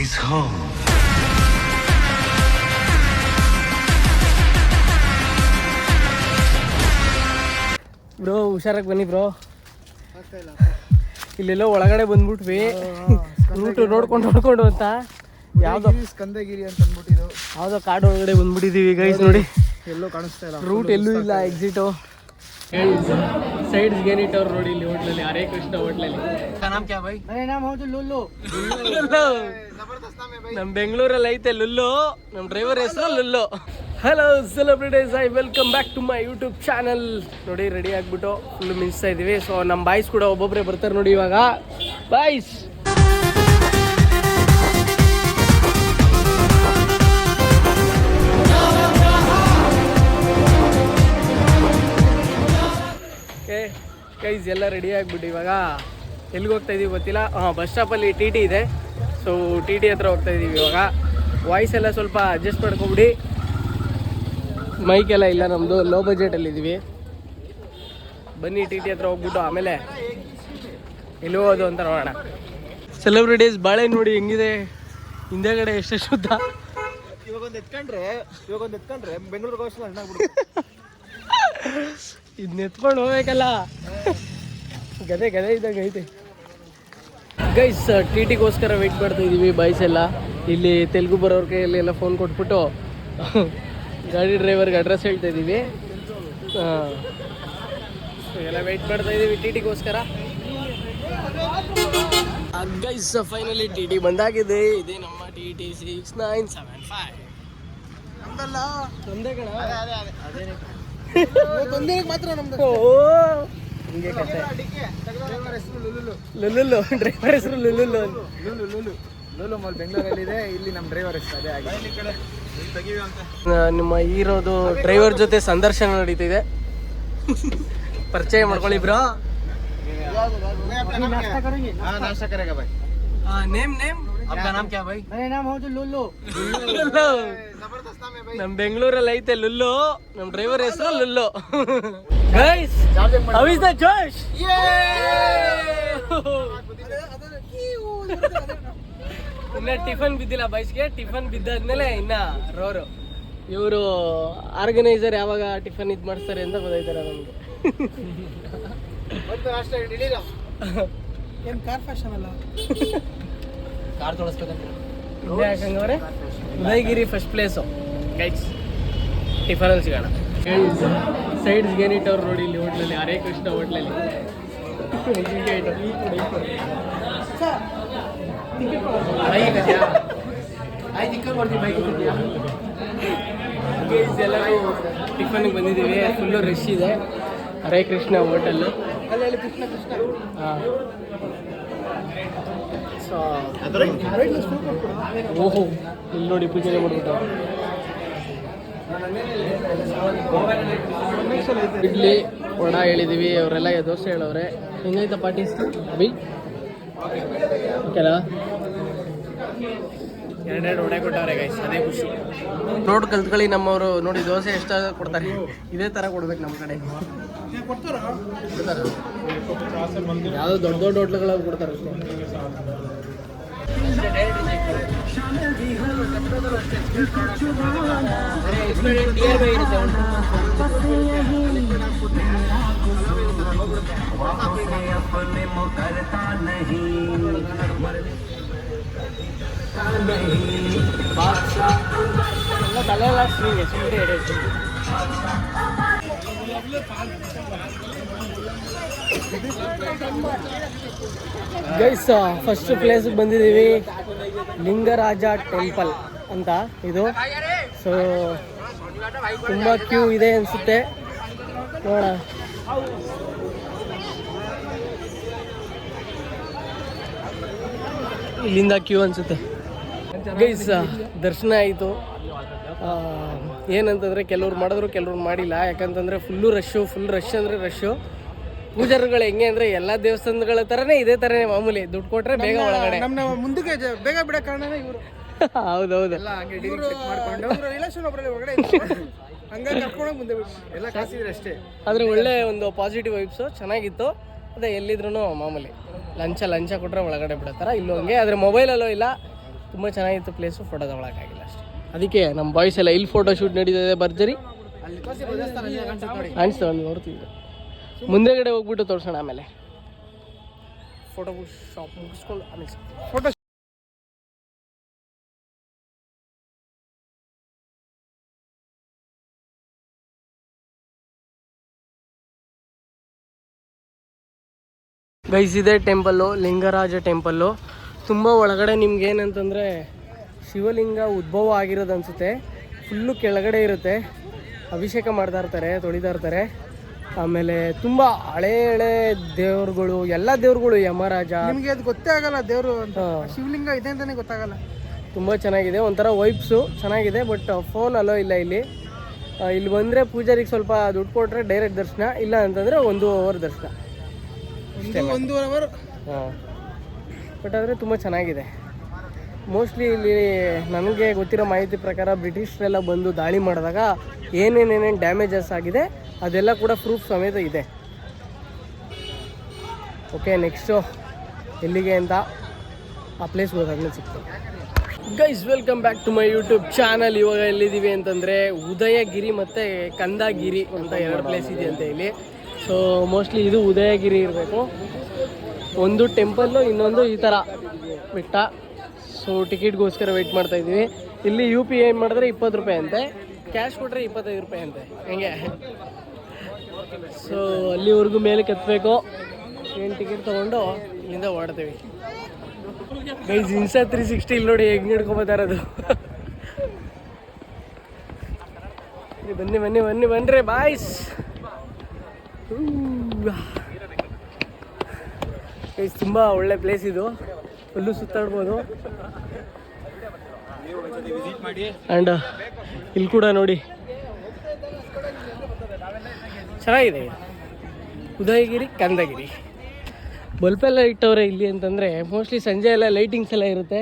is home. Bro ಹುಷಾರಾಗಿ ಬನ್ನಿ bro. ಇಲ್ಲೆಲ್ಲೋ ಒಳಗಡೆ ಬಂದ್ಬಿಟ್ವಿ ರೂಟ್ ನೋಡ್ಕೊಂಡು ಅಂತ ಯಾವ್ದೋ ಸ್ಕಂದಗಿರಿ ಅಂತ ಅಂದ್ಬಿಟ್ಟಿದ್ದು ಯಾವ್ದೋ ಕಾಡು ಒಳಗಡೆ ಬಂದ್ಬಿಟ್ಟಿದೀವಿ ಗೈಸ್. ನೋಡಿ ಎಲ್ಲೋ ಕಾಣಿಸ್ತಾ ಇಲ್ಲ, ರೂಟ್ ಎಲ್ಲೂ ಇಲ್ಲ, ಎಕ್ಸಿಟು ಸೈಡ್ಸ್ ಏನಿಟ್ಟವ್ರು ನೋಡಿ ಇಲ್ಲಿ ಹೋಟ್ಲಲ್ಲಿ, ಹರೇ ಕೃಷ್ಣ ಹೋಟ್ಲಲ್ಲಿ. ನಮ್ ಬೆಂಗಳೂರಲ್ಲಿ ಐತೆ ಲುಲ್ಲು, ನಮ್ ಡ್ರೈವರ್ ಹೆಸರು Lullu. Hello celebrities, I welcome back to my YouTube channel. ನೋಡಿ ರೆಡಿ ಆಗ್ಬಿಟ್ಟು ಫುಲ್ ಮಿನ್ಸ್ತಾ ಇದೀವಿ. ಸೊ ನಮ್ಮ ಬಾಯ್ಸ್ ಕೂಡ ಒಬ್ಬೊಬ್ಬರೇ ಬರ್ತಾರೆ ನೋಡಿ ಇವಾಗ. ಬಾಯ್ಸ್ ಗೈಸ್ ಎಲ್ಲ ರೆಡಿ ಆಗಿಬಿಟ್ಟು ಇವಾಗ ಎಲ್ಲಿಗೆ ಹೋಗ್ತಾ ಇದೀವಿ ಗೊತ್ತಿಲ್ಲ. ಬಸ್ ಸ್ಟಾಪಲ್ಲಿ ಟಿ ಟಿ ಇದೆ. ಸೊ ಟಿ ಟಿ ಹತ್ರ ಹೋಗ್ತಾ ಇದೀವಿ ಇವಾಗ. ವಾಯ್ಸ್ ಎಲ್ಲ ಸ್ವಲ್ಪ ಅಡ್ಜಸ್ಟ್ ಮಾಡ್ಕೊಬಿಡಿ, ಮೈಕೆಲ್ಲ ಇಲ್ಲ, ನಮ್ಮದು ಲೋ ಬಜೆಟಲ್ಲಿ ಇದ್ದೀವಿ. ಬನ್ನಿ ಟಿ ಟಿ ಹತ್ರ ಹೋಗ್ಬಿಟ್ಟು ಆಮೇಲೆ ಎಲ್ಲಿ ಹೋಗೋದು ಅಂತ ನೋಡೋಣ. ಸೆಲೆಬ್ರಿಟೀಸ್ ಬಾಳೆ ನೋಡಿ ಹೆಂಗಿದೆ, ಹಿಂದೆಗಡೆ ಎಷ್ಟು ಶುದ್ಧ. ಇವಾಗೊಂದು ಎತ್ಕೊಂಡ್ರೆ ಬೆಂಗಳೂರಿಗೆ ಹೋಗ್ಸಲ್ಲ ಹಣ್ಣಾಗ್ಬಿಡು. ಇದನ್ನ ಎತ್ಕೊಂಡು ಹೋಗ್ಬೇಕಲ್ಲ, ಗದೆ ಇದ್ದಂಗೆ ಐತೆ. ಗೈಸ್ ಟಿ ಟಿಗೋಸ್ಕರ ವೆಯ್ಟ್ ಮಾಡ್ತಾ ಇದ್ದೀವಿ ಬಾಯ್ಸ್ ಎಲ್ಲ. ಇಲ್ಲಿ ತೆಲುಗು ಬರೋರ ಕೈಯಲ್ಲಿ ಎಲ್ಲ ಫೋನ್ ಕೊಟ್ಬಿಟ್ಟು ಗಾಡಿ ಡ್ರೈವರ್ಗೆ ಅಡ್ರೆಸ್ ಹೇಳ್ತಾ ಇದ್ದೀವಿ. ಎಲ್ಲ ವೆಯ್ಟ್ ಮಾಡ್ತಾ ಇದ್ದೀವಿ ಟಿ ಟಿಗೋಸ್ಕರ. ಗೈಸ್ ಫೈನಲಿ ಟಿ ಟಿ ಬಂದಾಗಿದೆ. ಇದೇ ನಮ್ಮ ಟಿ ಟಿ 6975. ನಮ್ದೇ ಕಣ, ಮಾತ್ರ ನಮ್ದು. ಹಿಂಗೆ ಕತೆ. ಲುಲ್ಲು ಡ್ರೈವರ್ ಹೆಸರು ಲುಲ್ಲು. ಲೂಲು ಮಾಲ್ ಬೆಂಗಳೂರಲ್ಲಿದೆ, ಇಲ್ಲಿ ನಮ್ಮ ಡ್ರೈವರ್ ಹೆಸರು ಅದೇ ಆಗಿದೆ. ನಿಮ್ಮ ಹೀರೋದು ಡ್ರೈವರ್ ಜೊತೆ ಸಂದರ್ಶನ ನಡೀತಿದೆ, ಪರಿಚಯ ಮಾಡ್ಕೊಳ್ಳಿ ಬ್ರೋ. नाश्ता करेगा भाई? नेम आपका नाम क्या भाई? मेरा नाम है लुल्लू. जबरदस्त नाम है भाई. नम ಬೆಂಗಳೂರಲ್ಲಿ ಐತೆ ಲುಲ್ಲು, ನಮ್ಮ ಡ್ರೈವರ್ ಹೆಸರು Lullu. Guys how is the josh? ಇನ್ನ ಟಿಫನ್ ಬಿದ್ದಿಲ್ಲ ಬಾಯ್ಸ್ಗೆ. ಟಿಫನ್ ಬಿದ್ದಾದ್ಮೇಲೆ ಇನ್ನ ರೋರು. ಇವರು ಆರ್ಗನೈಸರ್ ಯಾವಾಗ ಟಿಫನ್ ಇದು ಮಾಡಿಸ್ತಾರೆ ಅಂತ ಗೊತ್ತಾಯ್ತಾರೆ ನಮ್ಗೆ. ಏನು ಕಾರ್ ಫ್ಯಾಷನ್ ಅಲ್ಲ, ಕಾರ್ ತೊಳಸ್ಬೇಕಂತ ಯಾಕಂಗವ್ರೆ. Udayagiri first place guys. ಟಿಫನಲ್ಲಿ ಸಿಗೋಣ. ಸೈಡ್ಸ್ ಏನಿಟ್ಟವ್ರು ನೋಡಿ ಇಲ್ಲಿ ಹೋಟ್ಲಲ್ಲಿ, ಹರೇ ಕೃಷ್ಣ ಹೋಟ್ಲಲ್ಲಿ. ಎಲ್ಲರೂ ಟಿಫನ್ಗೆ ಬಂದಿದ್ದೀವಿ. ಫುಲ್ಲು ರಶ್ ಇದೆ. ಹರೇ ಕೃಷ್ಣ ಹೋಟೆಲ್ಲು. ಅಲ್ಲಿ ಕೃಷ್ಣ ಹಾಂ. ಸೊ ಓಹೋ ಇಲ್ಲಿ ನೋಡಿ ಪೂಜೆ ಮಾಡ್ಬಿಟ್ಟು. ಇಡ್ಲಿ ವಡ ಹೇಳಿದ್ದೀವಿ, ಅವರೆಲ್ಲ ದೋಸೆ ಹೇಳವ್ರೆ. ಹೆಂಗೈತ ಪಾರ್ಟಿ ಅಭಿ? ಓಕೆನಾ? ಎರಡೆರಡು ವಡೆ ಕೊಟ್ಟವ್ರೆ ಗೈಸ್, ಅದೇ ಖುಷಿ. ರೋಡ್ ಕಲ್ತ್ಕೊಳ್ಳಿ ನಮ್ಮವರು. ನೋಡಿ ದೋಸೆ ಎಷ್ಟಾಗ ಕೊಡ್ತಾರೆ, ಇದೇ ಥರ ಕೊಡ್ಬೇಕು ನಮ್ಮ ಕಡೆ. ಕೊಡ್ತಾರ ಯಾವುದೋ ದೊಡ್ಡ ದೊಡ್ಡ ಹೋಟ್ಲುಗಳು ಕೊಡ್ತಾರೆ ಅಷ್ಟೇ. ತಲೆ ಎಲ್ಲ ಶ್ರೀಗೆ ಸುಮ್ಮನೆ ಹಿಡಿಯುತ್ತೆ. ಗೈಸ್ ಫಸ್ಟ್ ಪ್ಲೇಸ್ಗೆ ಬಂದಿದ್ದೀವಿ, ಲಿಂಗರಾಜ ಟೆಂಪಲ್ ಅಂತ ಇದು. ಸೊ ತುಂಬ ಕ್ಯೂ ಇದೆ ಅನಿಸುತ್ತೆ, ನೋಡ. ಇಲ್ಲಿಂದ ಕ್ಯೂ ಅನಿಸುತ್ತೆ ಗೈಸ್. ದರ್ಶನ ಆಯಿತು. ಏನಂತಂದರೆ ಕೆಲವ್ರು ಮಾಡಿದ್ರು, ಕೆಲವ್ರು ಮಾಡಿಲ್ಲ. ಯಾಕಂತಂದರೆ ಫುಲ್ ರಶ್ ಅಂದರೆ ರಶ್ಶು. ಪೂಜಾರಿಗಳು ಹೆಂಗೆ ಅಂದರೆ ಎಲ್ಲ ದೇವಸ್ಥಾನಗಳ ಥರನೇ ಇದೇ ಥರನೇ ಮಾಮೂಲಿ. ದುಡ್ಡು ಕೊಟ್ಟರೆ ಬೇಗ ಒಳಗಡೆ. ನಮ್ಮ ಮುಂದಕ್ಕೆ ಬೇಗ ಬಿಡೋ ಕಾರಣನೇ ಇವರು. ಹೌದೌದು. ರಿಲೇಷನ್ ಒಬ್ಬರಲ್ಲಿ ಒಳಗಡೆ ಹಂಗಾಗಿ ಕರ್ಕೊಂಡೋಗಿ ಮುಂದೆ ಎಲ್ಲ ಕಾಸಿದ್ರೆ ಅಷ್ಟೇ. ಆದರೆ ಒಳ್ಳೆ ಒಂದು ಪಾಸಿಟಿವ್ ವೈಬ್ಸು ಚೆನ್ನಾಗಿತ್ತು. ಅದೇ ಎಲ್ಲಿದ್ರು ಮಾಮೂಲಿ ಲಂಚ ಕೊಟ್ಟರೆ ಒಳಗಡೆ ಬಿಡತ್ತಾರ. ಇಲ್ಲೂ ಹಂಗೆ. ಆದರೆ ಮೊಬೈಲಲ್ಲೂ ಇಲ್ಲ, ತುಂಬ ಚೆನ್ನಾಗಿತ್ತು ಪ್ಲೇಸು, ಫೋಟೋ ತಗೊಳಕ್ಕಾಗಿಲ್ಲ ಅಷ್ಟೇ. ಅದಕ್ಕೆ ನಮ್ಮ ಬಾಯ್ಸ್ ಎಲ್ಲ ಇಲ್ಲಿ ಫೋಟೋ ಶೂಟ್ ನಡೀತಿದೆ ಭರ್ಜರಿ ಅನಿಸ್ತು. ಒಂದು ನೋಡ್ತೀವಿ ಮುಂದೆಗಡೆ ಹೋಗ್ಬಿಟ್ಟು ತೋರಿಸೋಣ, ಆಮೇಲೆ ಫೋಟೋ ಶಾಪ್ ಮುಗಿಸ್ಕೊಂಡು ಆಮೇಲೆ ಫೋಟೋ ಗೈಸ್ ಇದೆ ಟೆಂಪಲ್ಲು, ಲಿಂಗರಾಜ ಟೆಂಪಲ್ಲು. ತುಂಬ ಒಳಗಡೆ ನಿಮ್ಗೆ ಏನಂತಂದರೆ ಶಿವಲಿಂಗ ಉದ್ಭವ ಆಗಿರೋದು ಅನಿಸುತ್ತೆ. ಫುಲ್ಲು ಕೆಳಗಡೆ ಇರುತ್ತೆ, ಅಭಿಷೇಕ ಮಾಡ್ತಾ ಇರ್ತಾರೆ, ತೊಳಿತಾ ಇರ್ತಾರೆ. ಆಮೇಲೆ ತುಂಬ ಹಳೆ ದೇವ್ರುಗಳು, ಎಲ್ಲ ದೇವ್ರುಗಳು, ಯಮರಾಜ. ನಿಮಗೆ ಅದು ಗೊತ್ತೇ ಆಗಲ್ಲ ದೇವರು ಅಂತ, ಶಿವಲಿಂಗ ಇದೆ ಅಂತಾನೆ ಗೊತ್ತಾಗಲ್ಲ. ತುಂಬ ಚೆನ್ನಾಗಿದೆ, ಒಂಥರ ವೈಬ್ಸು ಚೆನ್ನಾಗಿದೆ. ಬಟ್ ಫೋನ್ ಅಲೋ ಇಲ್ಲ ಇಲ್ಲಿ. ಇಲ್ಲಿ ಬಂದರೆ ಪೂಜಾರಿಗೆ ಸ್ವಲ್ಪ ದುಡ್ಡು ಕೊಟ್ಟರೆ ಡೈರೆಕ್ಟ್ ದರ್ಶನ, ಇಲ್ಲ ಅಂತಂದರೆ 1 ಅವರ್ ದರ್ಶನ, 1 ಅವರ್. ಹಾಂ, ಬಟ್ ಆದರೆ ತುಂಬ ಚೆನ್ನಾಗಿದೆ. ಮೋಸ್ಟ್ಲಿ ಇಲ್ಲಿ ನನಗೆ ಗೊತ್ತಿರೋ ಮಾಹಿತಿ ಪ್ರಕಾರ ಬ್ರಿಟಿಷರೆಲ್ಲ ಬಂದು ದಾಳಿ ಮಾಡಿದಾಗ ಏನೇನೇನೇನು ಡ್ಯಾಮೇಜಸ್ ಆಗಿದೆ ಅದೆಲ್ಲ ಕೂಡ ಪ್ರೂಫ್ ಸಮೇತ ಇದೆ. ಓಕೆ, ನೆಕ್ಸ್ಟು ಎಲ್ಲಿಗೆ ಅಂತ ಆ ಪ್ಲೇಸ್ ಹೋದಾಗಲೇ ಸಿಗ್ತದೆ. Guys, welcome back to my YouTube channel. ಇವಾಗ ಎಲ್ಲಿದ್ದೀವಿ ಅಂತಂದರೆ ಉದಯಗಿರಿ ಮತ್ತು ಕಂದಗಿರಿ ಅಂತ 2 ಪ್ಲೇಸ್ ಇದೆ ಅಂತ ಇಲ್ಲಿ. ಸೊ ಮೋಸ್ಟ್ಲಿ ಇದು ಉದಯಗಿರಿ ಇರಬೇಕು. ಒಂದು ಟೆಂಪಲ್ಲು, ಇನ್ನೊಂದು ಈ ಥರ ಬೆಟ್ಟ. ಸೊ ಟಿಕೆಟ್ಗೋಸ್ಕರ ವೆಯ್ಟ್ ಮಾಡ್ತಾಯಿದ್ದೀವಿ. ಇಲ್ಲಿ UPI ಮಾಡಿದ್ರೆ 20 ರೂಪಾಯಿ ಅಂತೆ, ಕ್ಯಾಶ್ ಕೊಟ್ಟರೆ 25 ರೂಪಾಯಿ ಅಂತೆ, ಹೆಂಗೆ. ಸೊ ಅಲ್ಲಿವರೆಗೂ ಮೇಲೆ ಕತ್ತಬೇಕು, ಏನು ಟಿಕೆಟ್ ತೊಗೊಂಡು ಇಲ್ಲಿಂದ ಹೊರಡ್ತೀವಿ. ಗೈಸ್, ಇನ್ಸ್ಟಾ 360 ಇಲ್ಲಿ ನೋಡಿ ಹೆಂಗೆ ಹಿಡ್ಕೊಬೋದಾರದು. ಬನ್ನಿ ಬನ್ನಿ ಬನ್ನಿ ಬನ್ನಿರಿ ಬಾಯ್ಸ್. ಗೈಸ್, ತುಂಬ ಒಳ್ಳೆ ಪ್ಲೇಸ್ ಇದು, ಫುಲ್ಲು ಸುತ್ತಾಡ್ಬೋದು. ಆ್ಯಂಡ್ ಇಲ್ಲಿ ಕೂಡ ನೋಡಿ ಚೆನ್ನಾಗಿದೆ, ಉದಯಗಿರಿ ಕಂದಗಿರಿ. ಬಲ್ಪೆಲ್ಲ ಇಟ್ಟವ್ರೆ ಇಲ್ಲಿ ಅಂತಂದರೆ ಮೋಸ್ಟ್ಲಿ ಸಂಜೆ ಎಲ್ಲ ಲೈಟಿಂಗ್ಸ್ ಎಲ್ಲ ಇರುತ್ತೆ.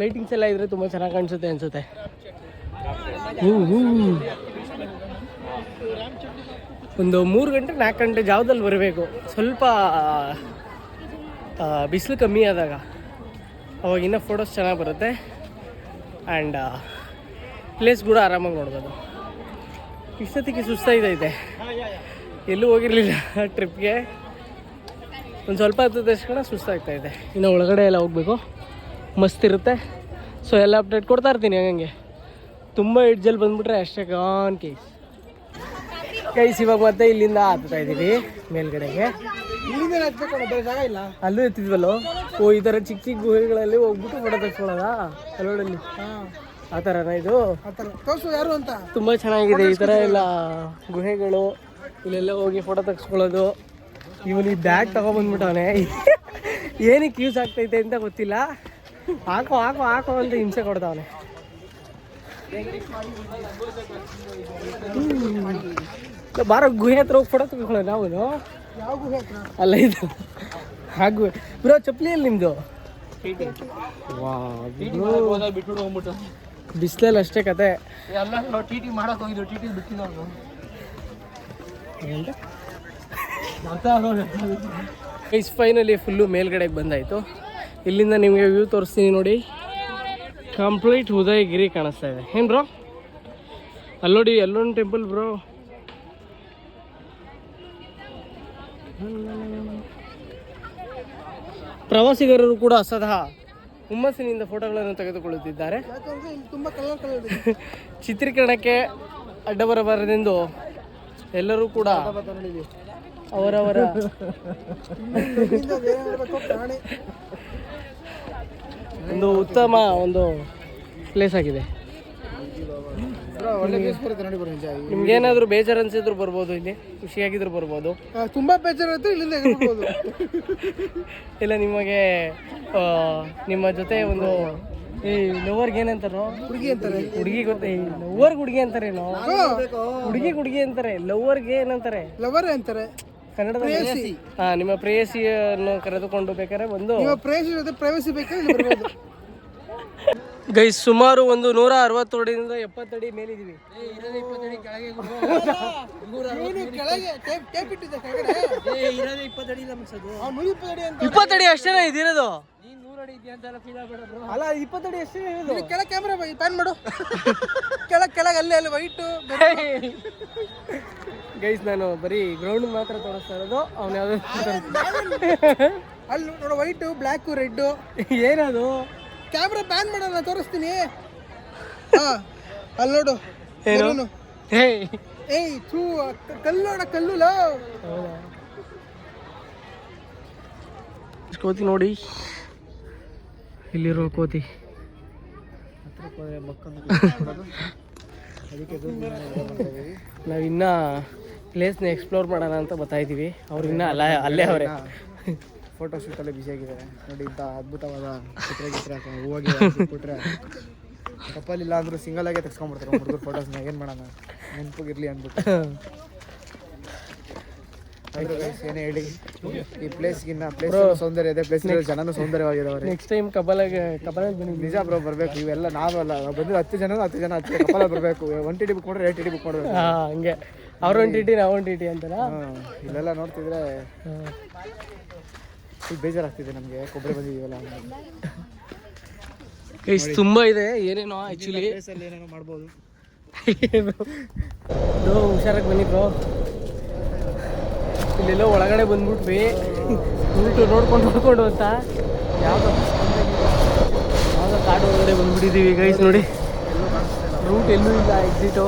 ಲೈಟಿಂಗ್ಸ್ ಎಲ್ಲ ಇದ್ದರೆ ತುಂಬ ಚೆನ್ನಾಗಿ ಕಾಣಿಸುತ್ತೆ ಅನಿಸುತ್ತೆ. ಒಂದು 3 ಗಂಟೆ 4 ಗಂಟೆ ಜಾವದಲ್ಲಿ ಬರಬೇಕು. ಸ್ವಲ್ಪ ಬಿಸಿಲು ಕಮ್ಮಿ ಆದಾಗ ಅವಾಗಿನ್ನ ಫೋಟೋಸ್ ಚೆನ್ನಾಗಿ ಬರುತ್ತೆ. ಆ್ಯಂಡ್ ಪ್ಲೇಸ್ ಕೂಡ ಆರಾಮಾಗಿ ನೋಡ್ಬೋದು. ಇಷ್ಟೊತ್ತಿಗೆ ಸುಸ್ತಾಯ್ತೈತೆ, ಎಲ್ಲೂ ಹೋಗಿರಲಿಲ್ಲ ಟ್ರಿಪ್ಗೆ. ಒಂದು ಸ್ವಲ್ಪ ಹೊತ್ತು ತಕ್ಷಣ ಸುಸ್ತಾಗ್ತಾಯಿದೆ. ಇನ್ನು ಒಳಗಡೆ ಎಲ್ಲ ಹೋಗಬೇಕು, ಮಸ್ತ್ ಇರುತ್ತೆ. ಸೊ ಎಲ್ಲ ಅಪ್ಡೇಟ್ ಕೊಡ್ತಾ ಇರ್ತೀನಿ ಹಂಗೆ. ತುಂಬ ಎಡ್ಜಲ್ಲಿ ಬಂದುಬಿಟ್ರೆ ಅಷ್ಟೇ ಗಾನ್ ಕೇಸ್. ಗೈಸ್, ಇವಾಗ ಮತ್ತೆ ಇಲ್ಲಿಂದ ಹತ್ತಾ ಇದ್ದೀವಿ ಮೇಲ್ಗಡೆಗೆ. ಇಲ್ಲಿಂದ ಹತ್ಬೇಕು, ಬೇರೆ ಜಾಗ ಇಲ್ಲ. ಅಲ್ಲೂ ಎತ್ತಿದ್ವಲ್ಲೋ. ಓ, ಈ ಥರ ಚಿಕ್ಕ ಚಿಕ್ಕ ಗುಹೆಗಳಲ್ಲಿ ಹೋಗ್ಬಿಟ್ಟು ಫೋಟೋ ತೆಗ್ಸ್ಕೊಳ್ಳೋದ ಅಲ್ಲೋಡಲ್ಲಿ, ಆ ಥರನ ಇದು? ಆ ಥರ ತೋರಿಸು ಯಾರು ಅಂತ. ತುಂಬ ಚೆನ್ನಾಗಿದೆ ಈ ಥರ ಎಲ್ಲ ಗುಹೆಗಳು. ಇಲ್ಲೆಲ್ಲ ಹೋಗಿ ಫೋಟೋ ತೆಗ್ಸ್ಕೊಳ್ಳೋದು. ಇವನು ಈ ಬ್ಯಾಗ್ ತೊಗೊಬಂದ್ಬಿಟ್ಟವನೆ, ಏನಕ್ಕೆ ಯೂಸ್ ಆಗ್ತೈತೆ ಅಂತ ಗೊತ್ತಿಲ್ಲ. ಹಾಕೋ ಹಾಕೋ ಹಾಕೋ ಅಂತ ಹಿಂಸೆ ಕೊಡ್ತಾವನೆ. ಬಾರೋ ಗುಹೆ ಹತ್ರ ಹೋಗಿ ಫೋಟೋ ತೆಗೆದುಕೊಳ್ಳೋ ನಾವು. ಯಾವ ಗುಹೆ ಹತ್ರ? ಅಲ್ಲ ಇದು ಹಾಗೂ ಬ್ರೋ, ಚಪ್ಪಲಿಯಲ್ಲಿ ನಿಮ್ಮದು? ಬಿಸಿಲಲ್ಲಿ ಅಷ್ಟೇ ಕತೆ. TT ಮಾಡಕ್ಕೆ ಹೋಗಿದ್ದು, TT ಬಿಟ್ಟಿದ್ದು. ಗೈಸ್, ಫೈನಲಿ ಫುಲ್ಲು ಮೇಲ್ಗಡೆಗೆ ಬಂದಾಯಿತು. ಇಲ್ಲಿಂದ ನಿಮಗೆ ವ್ಯೂ ತೋರಿಸ್ತೀನಿ ನೋಡಿ. ಕಂಪ್ಲೀಟ್ ಉದಯಗಿರಿ ಕಾಣಿಸ್ತಾ ಇದೆ. ಏನು ಬ್ರೋ, ಅಲ್ಲೋಡಿ ಅಲ್ಲೊಂದು ಟೆಂಪಲ್ ಬ್ರೋ. ಪ್ರವಾಸಿಗರು ಕೂಡ ಸದಾ ಹುಮ್ಮಸ್ಸಿನಿಂದ ಫೋಟೋಗಳನ್ನು ತೆಗೆದುಕೊಳ್ಳುತ್ತಿದ್ದಾರೆ. ಯಾಕಂದ್ರೆ ಇಲ್ಲಿ ತುಂಬ ಕಲರ್ ಚಿತ್ರೀಕರಣಕ್ಕೆ ಅಡ್ಡ ಬರಬಾರದೆಂದು ಎಲ್ಲರೂ ಕೂಡ ಅವರವರ ಒಂದು ಉತ್ತಮ ಒಂದು ಪ್ಲೇಸ್ ಆಗಿದೆ. ಒಳ್ಳೆ ಪ್ಲೇಸ್ ಬರುತ್ತೆ ನೋಡಿ ಬರೋ. ನಿಮ್ಗೇನಾದರೂ ಬೇಜಾರು ಅನ್ಸಿದ್ರು ಬರ್ಬೋದು, ಇಲ್ಲಿ ಖುಷಿಯಾಗಿದ್ರು ಬರ್ಬೋದು. ತುಂಬ ಬೇಜಾರು ಇರುತ್ತೆ, ಇಲ್ಲಿಂದ ಎಗರ್ಬೋದು. ಇಲ್ಲ ನಿಮಗೆ ನಿಮ್ಮ ಜೊತೆ ಒಂದು ಈ ಲವರ್ಗೆ ಏನಂತಾರೋ, ಹುಡುಗಿ ಅಂತಾರೆ. ಹುಡುಗಿ ಗೊತ್ತೇ, ಲವರ್ಗೆ ಹುಡುಗಿ ಅಂತಾರೇನೋ. ಹುಡುಗಿ ಅಂತಾರೆ, ಲವರ್ಗೆ ಏನಂತಾರೆ? ಲವರ್ ಅಂತಾರೆ ಕನ್ನಡದಲ್ಲಿ. ಹಾಂ, ನಿಮ್ಮ ಪ್ರೇಯಸಿಯನ್ನು ಕರೆದುಕೊಂಡು ಬೇಕಾದ್ರೆ ಬಂದು. ನಿಮ್ಮ ಪ್ರೇಯಸಿ ಜೊತೆ ಪ್ರೈವಸಿ ಬೇಕಾದ್ರೆ ಇಲ್ಲಿ ಬರ್ಬೋದು. ಗೈಸ್ ಸುಮಾರು ಒಂದು 160 ಅಡಿಯಿಂದ 70 ಅಡಿ ಮೇಲಿದೀವಿ. ಕೆಳಗೆ ಟೇಪ್ ಇಟ್ಟಿದ್ದೆ ಕೆಳಗಡೆ 20 ಅಡಿ ಅಷ್ಟೇನ ಇದಿರೋದು. ಅಲ್ಲ 20 ಅಡಿ ಅಷ್ಟೇ ಇರೋದು. ಕೆಳಗೆ ಕ್ಯಾಮ್ರಾ ಪ್ಯಾನ್ ಮಾಡು. ಕೆಳಗೆ ಅಲ್ಲಿ ವೈಟು. ಗೈಸ್ ನಾನು ಬರೀ ಗ್ರೌಂಡ್ ಮಾತ್ರ ತೋರಿಸ್ತಾ ಇರೋದು. ಅವ್ನು ಯಾವ್ದು ಅಲ್ಲಿ ನೋಡು ವೈಟು ಬ್ಲ್ಯಾಕು ರೆಡ್ಡು. ಏನದು? ಕ್ಯಾಮ್ರಾ ಪ್ಯಾನ್ ಮಾಡು, ನಾನು ತೋರಿಸ್ತೀನಿ. ಅಲ್ಲಿ ನೋಡು ಏನು? ಏಯ್ ಥೂ ಕಲ್ಲು ನೋಡ ಕಲ್ಲು. ಕೋತಿ ನೋಡಿ, ಇಲ್ಲಿರೋ ಕೋತಿ. ನಾವಿನ್ನ ಪ್ಲೇಸ್ನ ಎಕ್ಸ್ಪ್ಲೋರ್ ಮಾಡೋಣ ಅಂತ ಬರ್ತಾಯಿದ್ದೀವಿ. ಅವ್ರು ಇನ್ನೂ ಅಲ್ಲೇ ಅವರೇ ಫೋಟೋ ಶೂಟಲ್ಲೇ ಬಿಸಿ ಆಗಿದ್ದಾರೆ ನೋಡಿ. ಇಂಥ ಅದ್ಭುತವಾದ ಚಿತ್ರ ಹೂವಾಗಿ ಕೊಟ್ಟರೆ ಕಪ್ಪಲ್ ಇಲ್ಲ ಅಂದರೂ ಸಿಂಗಲ್ ಆಗೇ ತೆಗ್ಸ್ಕೊಂಡ್ಬಿಡ್ತಾರೆ ಹುಡುಗರು ಫೋಟೋಸ್ನ. ಏನು ಮಾಡೋಣ, ನೆನಪಿಗಿರಲಿ ಅಂದ್ಬಿಟ್ಟು. ಆದರೂ ಗೈಸ್ ಏನೇ ಹೇಳಿ, ಈ ಪ್ಲೇಸ್ಗಿನ್ನ ಪ್ಲೇಸ್ ಸೌಂದರ್ಯ ಇದೆ, ಪ್ಲೇಸ್ ಜನನೂ ಸೌಂದರ್ಯವಾಗಿದ್ದಾವೆ. ನೆಕ್ಸ್ಟ್ ಟೈಮ್ ಕಪಲಾಗಿ ಬನ್ನಿ. ನಿಜ ಬ್ರೋ ಬರಬೇಕು. ಇವೆಲ್ಲ ನಾವಲ್ಲ, ನಾವು ಬಂದು 10 ಜನ ಕಪಲ ಬರಬೇಕು. 1 TT ಬುಕ್ ಮಾಡಿದ್ರೆ 8 TT ಬುಕ್ ಮಾಡಬೇಕು. ಹಂಗೆ ಅವ್ರು 1 TT ನಾವು 1 TT ಅಂತಲ್ಲ. ಇಲ್ಲೆಲ್ಲ ನೋಡ್ತಿದ್ರೆ ಬೇಜಾರಾಗ್ತಿದೆ ನಮಗೆ. ಕೊಬ್ಬರಿ ಬಂದಿದ್ದೀವಲ್ಲ ತುಂಬ ಇದೆ ಏನೇನೋ. ಆ್ಯಕ್ಚುಲಿ ಏನೇನೋ ಮಾಡ್ಬೋದು. ಹುಷಾರಾಗಿ ಬನ್ನಿ ಬ್ರೋ. ಇಲ್ಲೆಲ್ಲೋ ಒಳಗಡೆ ಬಂದ್ಬಿಟ್ವಿ ಉಲ್ಟು ನೋಡ್ಕೊಂಡು ಅಂತ ಯಾವುದೋ ಕಾಡು ಒಳಗಡೆ ಬಂದ್ಬಿಟ್ಟಿದ್ದೀವಿ ಗೈಸ್. ನೋಡಿ ರೂಟ್ ಎಲ್ಲೂ ಇಲ್ಲ, ಎಕ್ಸಿಟು.